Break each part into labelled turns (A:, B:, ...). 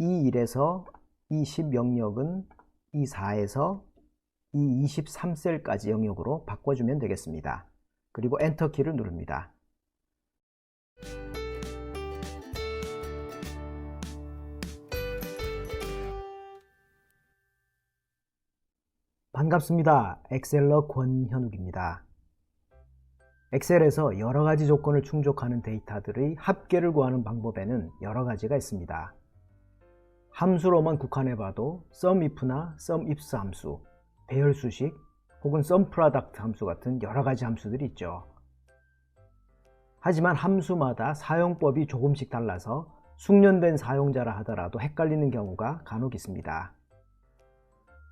A: E1에서 E10 영역은 E4에서 E23셀까지 영역으로 바꿔주면 되겠습니다. 그리고 엔터 키를 누릅니다. 반갑습니다. 엑셀러 권현욱입니다. 엑셀에서 여러가지 조건을 충족하는 데이터들의 합계를 구하는 방법에는 여러가지가 있습니다. 함수로만 국한해봐도 SUMIF나 SUMIFS 함수, 배열수식 혹은 SUMPRODUCT 함수 같은 여러가지 함수들이 있죠. 하지만 함수마다 사용법이 조금씩 달라서 숙련된 사용자라 하더라도 헷갈리는 경우가 간혹 있습니다.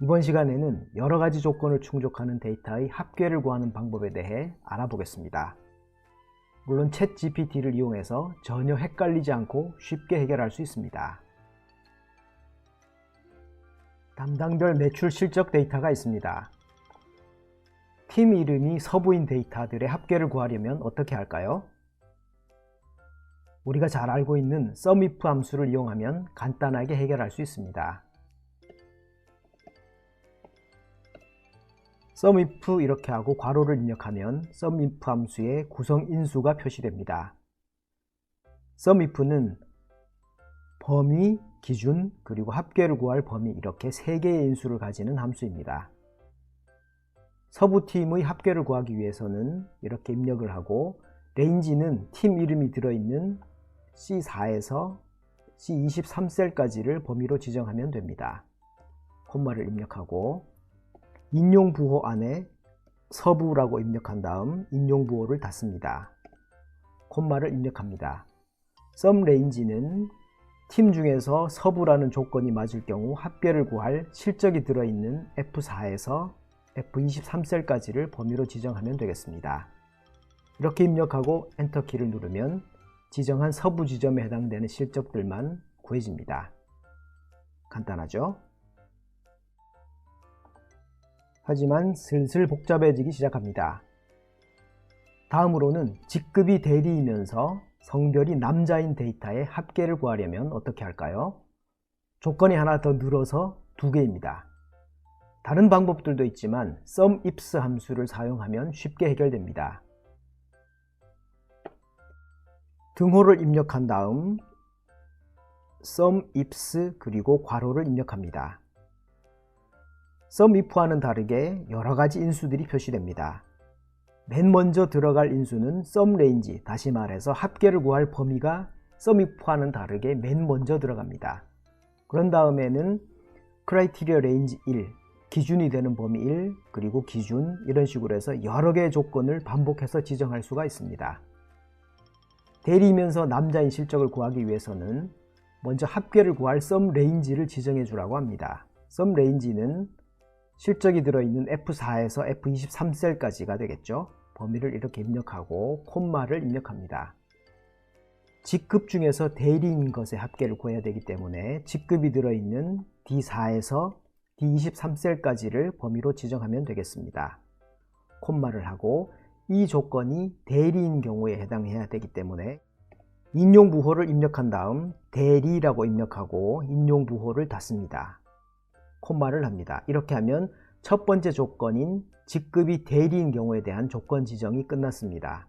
A: 이번 시간에는 여러가지 조건을 충족하는 데이터의 합계를 구하는 방법에 대해 알아보겠습니다. 물론 챗GPT를 이용해서 전혀 헷갈리지 않고 쉽게 해결할 수 있습니다. 담당별 매출 실적 데이터가 있습니다. 팀 이름이 서부인 데이터들의 합계를 구하려면 어떻게 할까요? 우리가 잘 알고 있는 SUMIF 함수를 이용하면 간단하게 해결할 수 있습니다. SUMIF 이렇게 하고 괄호를 입력하면 SUMIF 함수의 구성 인수가 표시됩니다. SUMIF는 범위, 기준, 그리고 합계를 구할 범위 이렇게 3개의 인수를 가지는 함수입니다. 서부팀의 합계를 구하기 위해서는 이렇게 입력을 하고 레인지는 팀 이름이 들어있는 C4에서 C23셀까지를 범위로 지정하면 됩니다. 콤마를 입력하고 인용부호 안에 서부라고 입력한 다음 인용부호를 닫습니다. 콤마를 입력합니다. SUMRANGE는 팀 중에서 서부라는 조건이 맞을 경우 합계를 구할 실적이 들어있는 F4에서 F23셀까지를 범위로 지정하면 되겠습니다. 이렇게 입력하고 엔터키를 누르면 지정한 서부 지점에 해당되는 실적들만 구해집니다. 간단하죠? 하지만 슬슬 복잡해지기 시작합니다. 다음으로는 직급이 대리이면서 성별이 남자인 데이터의 합계를 구하려면 어떻게 할까요? 조건이 하나 더 늘어서 2개입니다. 다른 방법들도 있지만 SUMIFS 함수를 사용하면 쉽게 해결됩니다. 등호를 입력한 다음 SUMIFS 그리고 괄호를 입력합니다. SUMIF와는 다르게 여러가지 인수들이 표시됩니다. 맨 먼저 들어갈 인수는 SUMRANGE, 다시 말해서 합계를 구할 범위가 SUMIF와는 다르게 맨 먼저 들어갑니다. 그런 다음에는 Criteria Range 1, 기준이 되는 범위 1, 그리고 기준 이런 식으로 해서 여러 개의 조건을 반복해서 지정할 수가 있습니다. 대리이면서 남자인 실적을 구하기 위해서는 먼저 합계를 구할 SUMRANGE를 지정해 주라고 합니다. SUMRANGE는 실적이 들어있는 F4에서 F23셀까지가 되겠죠. 범위를 이렇게 입력하고 콤마를 입력합니다. 직급 중에서 대리인 것의 합계를 구해야 되기 때문에 직급이 들어있는 D4에서 D23셀까지를 범위로 지정하면 되겠습니다. 콤마를 하고 이 조건이 대리인 경우에 해당해야 되기 때문에 인용부호를 입력한 다음 대리라고 입력하고 인용부호를 닫습니다. 콤마를 합니다. 이렇게 하면 첫 번째 조건인 직급이 대리인 경우에 대한 조건 지정이 끝났습니다.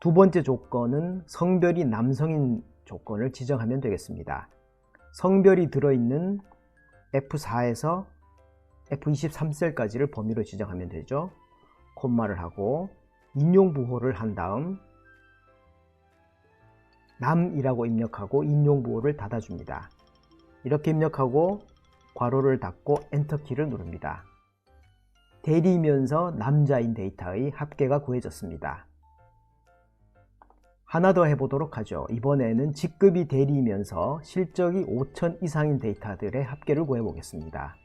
A: 두 번째 조건은 성별이 남성인 조건을 지정하면 되겠습니다. 성별이 들어있는 F4에서 F23셀까지를 범위로 지정하면 되죠. 콤마를 하고 인용부호를 한 다음 남이라고 입력하고 인용부호를 닫아줍니다. 이렇게 입력하고 괄호를 닫고 엔터키를 누릅니다. 대리이면서 남자인 데이터의 합계가 구해졌습니다. 하나 더 해보도록 하죠. 이번에는 직급이 대리이면서 실적이 5천 이상인 데이터들의 합계를 구해보겠습니다.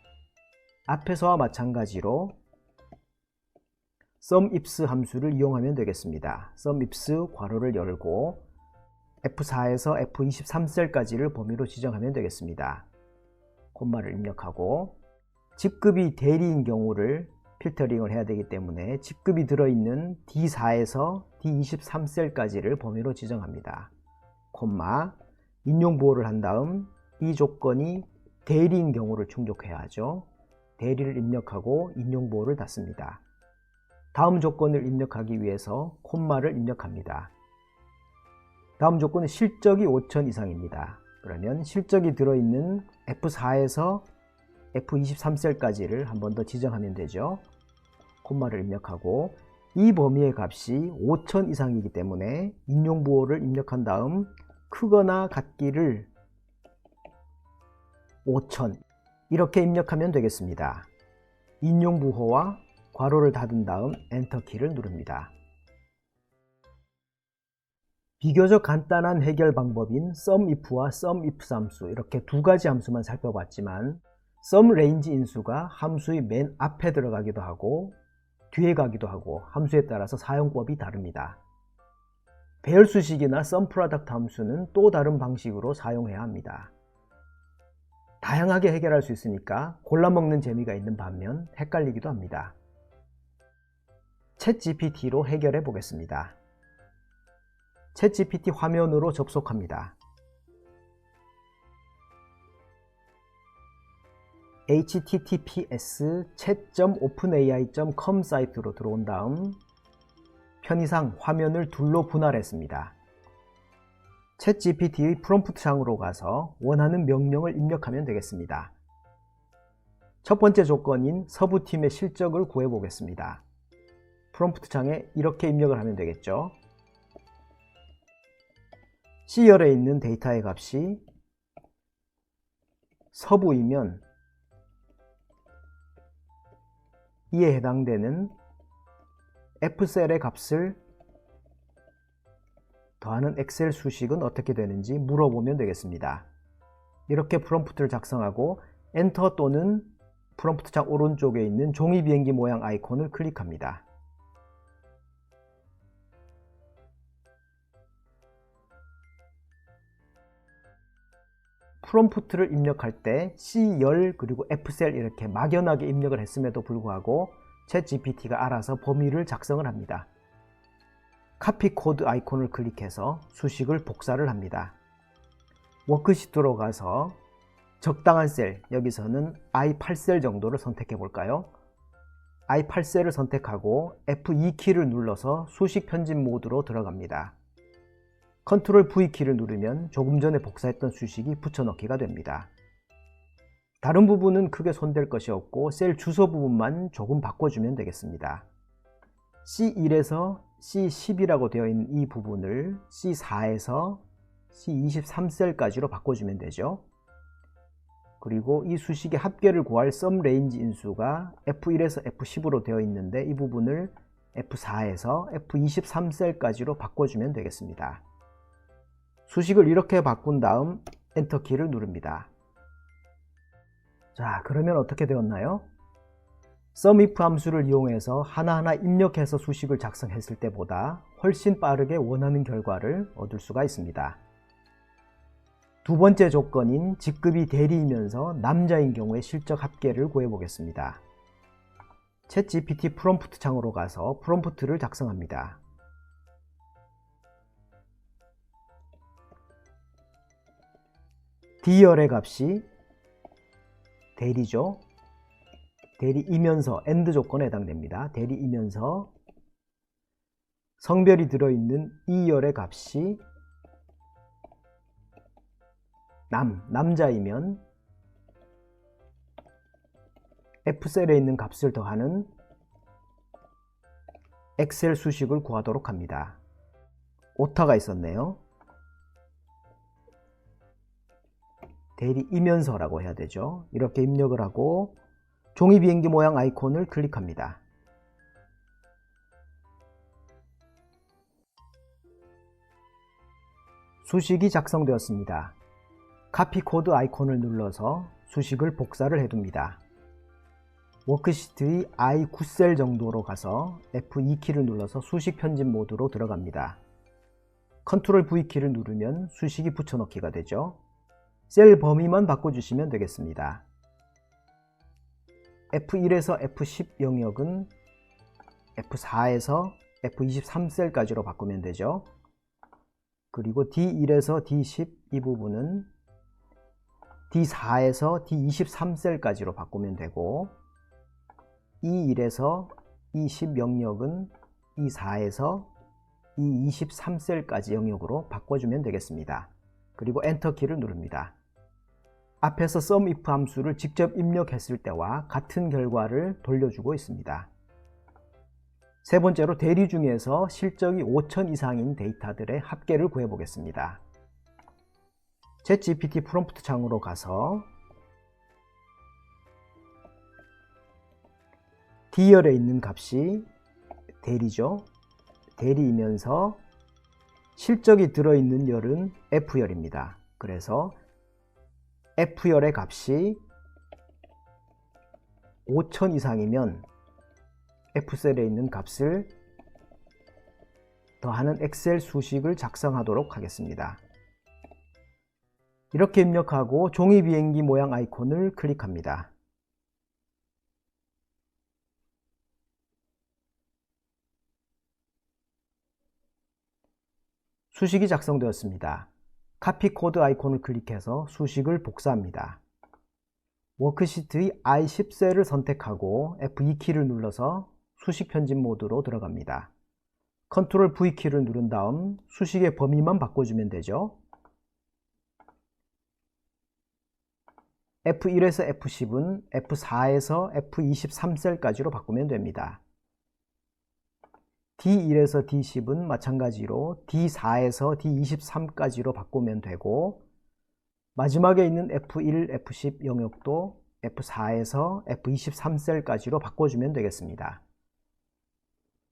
A: 앞에서와 마찬가지로 SUMIFS 함수를 이용하면 되겠습니다. SUMIFS 괄호를 열고 F4에서 F23셀까지를 범위로 지정하면 되겠습니다. 콤마를 입력하고 직급이 대리인 경우를 필터링을 해야 되기 때문에 직급이 들어있는 D4에서 D23셀까지를 범위로 지정합니다. 콤마 인용부호를 한 다음 이 조건이 대리인 경우를 충족해야 하죠. 대리를 입력하고 인용보호를 닫습니다. 다음 조건을 입력하기 위해서 콤마를 입력합니다. 다음 조건은 실적이 5천 이상입니다. 그러면 실적이 들어있는 F4에서 F23셀까지를 한 번 더 지정하면 되죠. 콤마를 입력하고 이 범위의 값이 5천 이상이기 때문에 인용부호를 입력한 다음 크거나 같기를 5천 이렇게 입력하면 되겠습니다. 인용부호와 괄호를 닫은 다음 엔터키를 누릅니다. 비교적 간단한 해결 방법인 SUMIF와 SUMIF 함수 이렇게 두 가지 함수만 살펴봤지만 SUMRANGE 인수가 함수의 맨 앞에 들어가기도 하고 뒤에 가기도 하고 함수에 따라서 사용법이 다릅니다. 배열수식이나 SUMPRODUCT 함수는 또 다른 방식으로 사용해야 합니다. 다양하게 해결할 수 있으니까 골라먹는 재미가 있는 반면 헷갈리기도 합니다. 챗GPT로 해결해 보겠습니다. 챗GPT 화면으로 접속합니다. https://chat.openai.com 사이트로 들어온 다음 편의상 화면을 둘로 분할했습니다. 챗GPT의 프롬프트 창으로 가서 원하는 명령을 입력하면 되겠습니다. 첫 번째 조건인 서부팀의 실적을 구해 보겠습니다. 프롬프트 창에 이렇게 입력을 하면 되겠죠. C열에 있는 데이터의 값이 서부이면 이에 해당되는 F셀의 값을 더하는 엑셀 수식은 어떻게 되는지 물어보면 되겠습니다. 이렇게 프롬프트를 작성하고 엔터 또는 프롬프트 창 오른쪽에 있는 종이 비행기 모양 아이콘을 클릭합니다. 프롬프트를 입력할 때 C열 그리고 F셀 이렇게 막연하게 입력을 했음에도 불구하고 챗GPT가 알아서 범위를 작성을 합니다. 카피 코드 아이콘을 클릭해서 수식을 복사를 합니다. 워크시트로 가서 적당한 셀, 여기서는 I8셀 정도를 선택해 볼까요? I8셀을 선택하고 F2키를 눌러서 수식 편집 모드로 들어갑니다. 컨트롤 V키를 누르면 조금 전에 복사했던 수식이 붙여넣기가 됩니다. 다른 부분은 크게 손댈 것이 없고 셀 주소 부분만 조금 바꿔주면 되겠습니다. C1에서 C10이라고 되어 있는 이 부분을 C4에서 C23셀까지로 바꿔주면 되죠. 그리고 이 수식의 합계를 구할 SUMRANGE 인수가 F1에서 F10으로 되어 있는데 이 부분을 F4에서 F23셀까지로 바꿔주면 되겠습니다. 수식을 이렇게 바꾼 다음 엔터키를 누릅니다. 자, 그러면 어떻게 되었나요? SUMIF 함수를 이용해서 하나하나 입력해서 수식을 작성했을 때보다 훨씬 빠르게 원하는 결과를 얻을 수가 있습니다. 두 번째 조건인 직급이 대리이면서 남자인 경우의 실적 합계를 구해보겠습니다. 챗GPT 프롬프트 창으로 가서 프롬프트를 작성합니다. D열의 값이 대리죠. 대리이면서 AND 조건에 해당됩니다. 대리이면서 성별이 들어있는 E열의 값이 남자이면 F셀에 있는 값을 더하는 엑셀 수식을 구하도록 합니다. 오타가 있었네요. 대리이면서라고 해야 되죠. 이렇게 입력을 하고 종이 비행기 모양 아이콘을 클릭합니다. 수식이 작성되었습니다. 카피 코드 아이콘을 눌러서 수식을 복사를 해둡니다. 워크시트의 I9셀 정도로 가서 F2키를 눌러서 수식 편집 모드로 들어갑니다. 컨트롤 V키를 누르면 수식이 붙여넣기가 되죠. 셀 범위만 바꿔주시면 되겠습니다. F1에서 F10 영역은 F4에서 F23셀까지로 바꾸면 되죠. 그리고 D1에서 D10 이 부분은 D4에서 D23셀까지로 바꾸면 되고, E1에서 E10 영역은 E4에서 E23셀까지 영역으로 바꿔주면 되겠습니다. 그리고 엔터키를 누릅니다. 앞에서 SUMIF 함수를 직접 입력했을 때와 같은 결과를 돌려주고 있습니다. 세 번째로 대리 중에서 실적이 5,000 이상인 데이터들의 합계를 구해보겠습니다. 챗GPT 프롬프트 창으로 가서 D열에 있는 값이 대리죠. 대리이면서 실적이 들어있는 열은 F열입니다. 그래서 F열의 값이 5,000 이상이면 F셀에 있는 값을 더하는 엑셀 수식을 작성하도록 하겠습니다. 이렇게 입력하고 종이 비행기 모양 아이콘을 클릭합니다. 수식이 작성되었습니다. 카피 코드 아이콘을 클릭해서 수식을 복사합니다. 워크시트의 I10셀을 선택하고 F2키를 눌러서 수식 편집 모드로 들어갑니다. 컨트롤 V키를 누른 다음 수식의 범위만 바꿔주면 되죠. F1에서 F10은 F4에서 F23셀까지로 바꾸면 됩니다. D1에서 D10은 마찬가지로 D4에서 D23까지로 바꾸면 되고, 마지막에 있는 F1, F10 영역도 F4에서 F23셀까지로 바꿔주면 되겠습니다.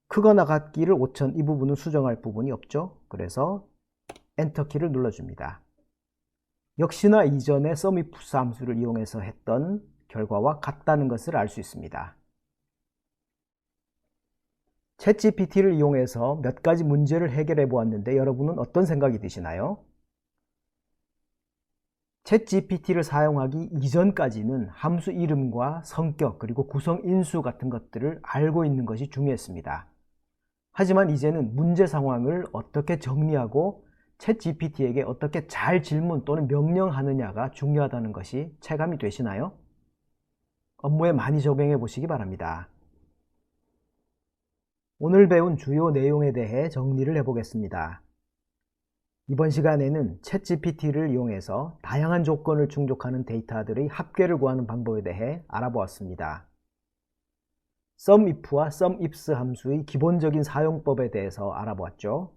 A: 크거나 같기를 5,000, 이 부분은 수정할 부분이 없죠. 그래서 엔터키를 눌러줍니다. 역시나 이전에 SUMIF 함수를 이용해서 했던 결과와 같다는 것을 알 수 있습니다. 챗GPT를 이용해서 몇 가지 문제를 해결해 보았는데 여러분은 어떤 생각이 드시나요? 챗GPT를 사용하기 이전까지는 함수 이름과 성격 그리고 구성 인수 같은 것들을 알고 있는 것이 중요했습니다. 하지만 이제는 문제 상황을 어떻게 정리하고 챗GPT에게 어떻게 잘 질문 또는 명령하느냐가 중요하다는 것이 체감이 되시나요? 업무에 많이 적용해 보시기 바랍니다. 오늘 배운 주요 내용에 대해 정리를 해보겠습니다. 이번 시간에는 챗GPT를 이용해서 다양한 조건을 충족하는 데이터들의 합계를 구하는 방법에 대해 알아보았습니다. SUMIF와 SUMIFS 함수의 기본적인 사용법에 대해서 알아보았죠.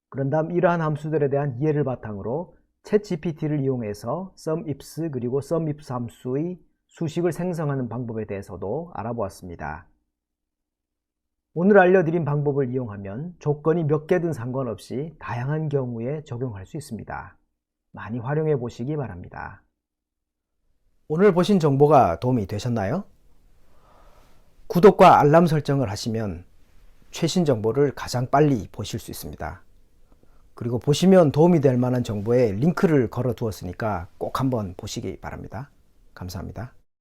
A: 그런 다음 이러한 함수들에 대한 이해를 바탕으로 챗GPT를 이용해서 SUMIFS 그리고 SUMIFS 함수의 수식을 생성하는 방법에 대해서도 알아보았습니다. 오늘 알려드린 방법을 이용하면 조건이 몇 개든 상관없이 다양한 경우에 적용할 수 있습니다. 많이 활용해 보시기 바랍니다. 오늘 보신 정보가 도움이 되셨나요? 구독과 알람 설정을 하시면 최신 정보를 가장 빨리 보실 수 있습니다. 그리고 보시면 도움이 될 만한 정보에 링크를 걸어 두었으니까 꼭 한번 보시기 바랍니다. 감사합니다.